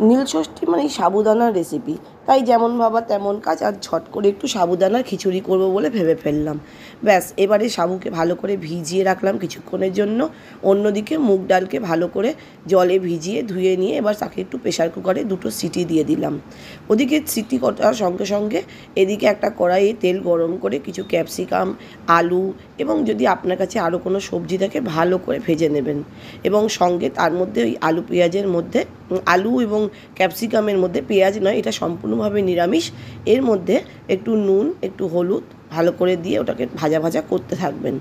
নীলষষ্ঠী মানে সাবুদানার রেসিপি, তাই যেমন ভাবা তেমন কাজ। আর ঝট করে একটু সাবুদানার খিচুড়ি করব বলে ভেবে ফেললাম। ব্যাস, এবারে সাবুকে ভালো করে ভিজিয়ে রাখলাম কিছুক্ষণের জন্য। অন্যদিকে মুগ ডালকে ভালো করে জলে ভিজিয়ে ধুয়ে নিয়ে এবার তাকে একটু প্রেশার কুকারে 2টো সিটি দিয়ে দিলাম। ওদিকে সিটি করার সঙ্গে সঙ্গে এদিকে একটা কড়াইয়ে তেল গরম করে কিছু ক্যাপসিকাম, আলু এবং যদি আপনার কাছে আরও কোনো সবজি থাকে ভালো করে ভেজে নেবেন। এবং সঙ্গে তার মধ্যে ওই আলু পেঁয়াজের মধ্যে, আলু এবং ক্যাপসিকামের মধ্যে পেঁয়াজ নয়, এটা সম্পূর্ণভাবে নিরামিষ, এর মধ্যে একটু নুন, একটু হলুদ ভালো করে দিয়ে ওটাকে ভাজা ভাজা করতে থাকবেন।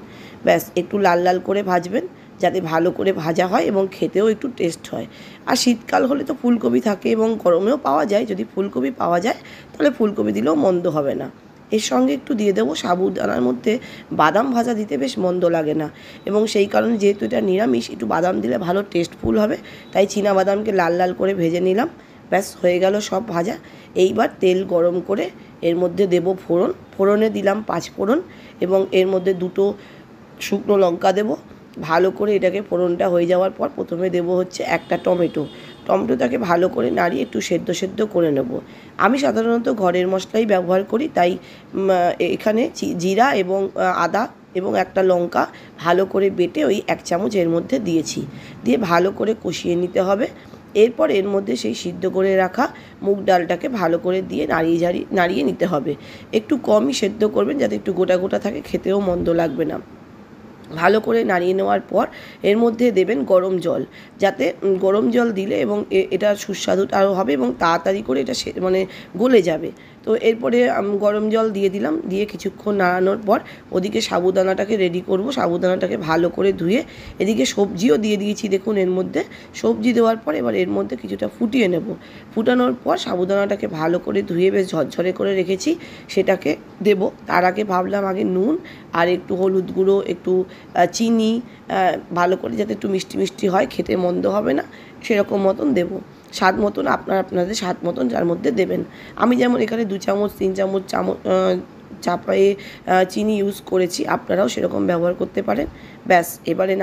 ব্যাস, একটু লাল লাল করে ভাজবেন যাতে ভালো করে ভাজা হয় এবং খেতেও একটু টেস্ট হয়। আর শীতকাল হলে তো ফুলকপি থাকে এবং গরমেও পাওয়া যায়, যদি ফুলকপি পাওয়া যায় তাহলে ফুলকপি দিলেও মন্দ হবে না। এর সঙ্গে একটু দিয়ে দেবো সাবুদানার মধ্যে বাদাম ভাজা, দিতে বেশ মন্দ লাগে না এবং সেই কারণে যেহেতু এটা নিরামিষ একটু বাদাম দিলে ভালো টেস্টফুল হবে, তাই বাদামকে লাল লাল করে ভেজে নিলাম। ব্যাস, হয়ে গেল সব ভাজা। এইবার তেল গরম করে এর মধ্যে দেব ফোড়ন। ফোড়নে দিলাম 5 ফোড়ন এবং এর মধ্যে 2টো শুকনো লঙ্কা দেব। ভালো করে এটাকে ফোড়নটা হয়ে যাওয়ার পর প্রথমে দেব হচ্ছে একটা টমেটোটাকে ভালো করে নাড়িয়ে একটু সেদ্ধ করে নেব। আমি সাধারণত ঘরের মশলাই ব্যবহার করি, তাই এখানে জিরা এবং আদা এবং একটা লঙ্কা ভালো করে বেটে ওই 1 চামচ এর মধ্যে দিয়েছি, দিয়ে ভালো করে কষিয়ে নিতে হবে। এরপর এর মধ্যে সেই সিদ্ধ করে রাখা মুগ ডালটাকে ভালো করে দিয়ে নাড়িয়ে নিতে হবে। একটু কমই সেদ্ধ করবেন যাতে একটু গোটা গোটা থাকে, খেতেও মন্দ লাগবে না। ভালো করে নাড়িয়ে নেওয়ার পর এর মধ্যে দেবেন গরম জল, যাতে গরম জল দিলে এবং এটা সুস্বাদুটা আরও হবে এবং তাড়াতাড়ি করে এটা গলে যাবে। তো এরপরে গরম জল দিয়ে দিলাম, দিয়ে কিছুক্ষণ নাড়ানোর পর ওদিকে সাবুদানাটাকে রেডি করব। সাবুদানাটাকে ভালো করে ধুয়ে এদিকে সবজিও দিয়ে দিয়েছি, দেখুন এর মধ্যে সবজি দেওয়ার পর এবার এর মধ্যে কিছুটা ফুটিয়ে নেব। ফুটানোর পর সাবুদানাটাকে ভালো করে ধুয়ে বেশ ঝরঝরে করে রেখেছি, সেটাকে দেব। তার আগে ভাবলাম আগে নুন আর একটু হলুদ গুঁড়ো, একটু চিনি ভালো করে যাতে একটু মিষ্টি মিষ্টি হয়, খেতে মন্দ হবে না, সেরকম মতন দেবো। স্বাদ মতন আপনাদের স্বাদ মতন যার মধ্যে দেবেন। আমি যেমন এখানে 2 চামচ 3 চামচ চাপায়ে চিনি ইউজ করেছি, আপনারাও সেরকম ব্যবহার করতে পারেন। ব্যাস, এবারে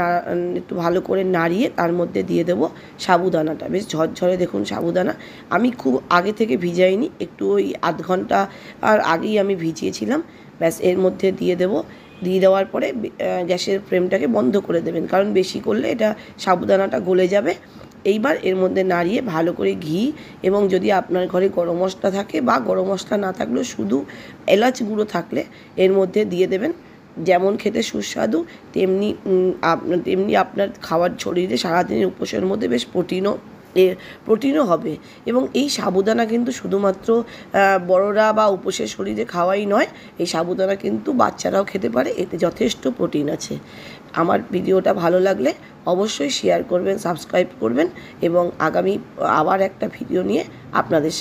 একটু ভালো করে নাড়িয়ে তার মধ্যে দিয়ে দেবো সাবুদানাটা। বেশ ঝরঝরে দেখুন সাবুদানা, আমি খুব আগে থেকে ভিজাইনি, একটু ওই আধ ঘন্টা আর আগেই আমি ভিজিয়েছিলাম। ব্যাস, এর মধ্যে দিয়ে দেবো। দিয়ে দেওয়ার পরে গ্যাসের ফ্লেমটাকে বন্ধ করে দেবেন, কারণ বেশি করলে এটা সাবুদানাটা গলে যাবে। এইবার এর মধ্যে নাড়িয়ে ভালো করে ঘি এবং যদি আপনার ঘরে গরম মশলা থাকে বা গরম মশলা না থাকলেও শুধু এলাচ গুঁড়ো থাকলে এর মধ্যে দিয়ে দেবেন। যেমন খেতে সুস্বাদু তেমনি আপনার খাওয়ার শরীরে সারাদিনের উপোসের মধ্যে বেশ প্রোটিনও হবে। এবং এই সাবুদানা কিন্তু শুধুমাত্র বড়রা বা উপোসের শরীরে খাওয়াই নয়, এই সাবুদানা কিন্তু বাচ্চারাও খেতে পারে, এতে যথেষ্ট প্রোটিন আছে। আমার ভিডিওটা ভালো লাগলে অবশ্যই শেয়ার করবেন, সাবস্ক্রাইব করবেন এবং আগামী আবার একটা ভিডিও নিয়ে আপনাদের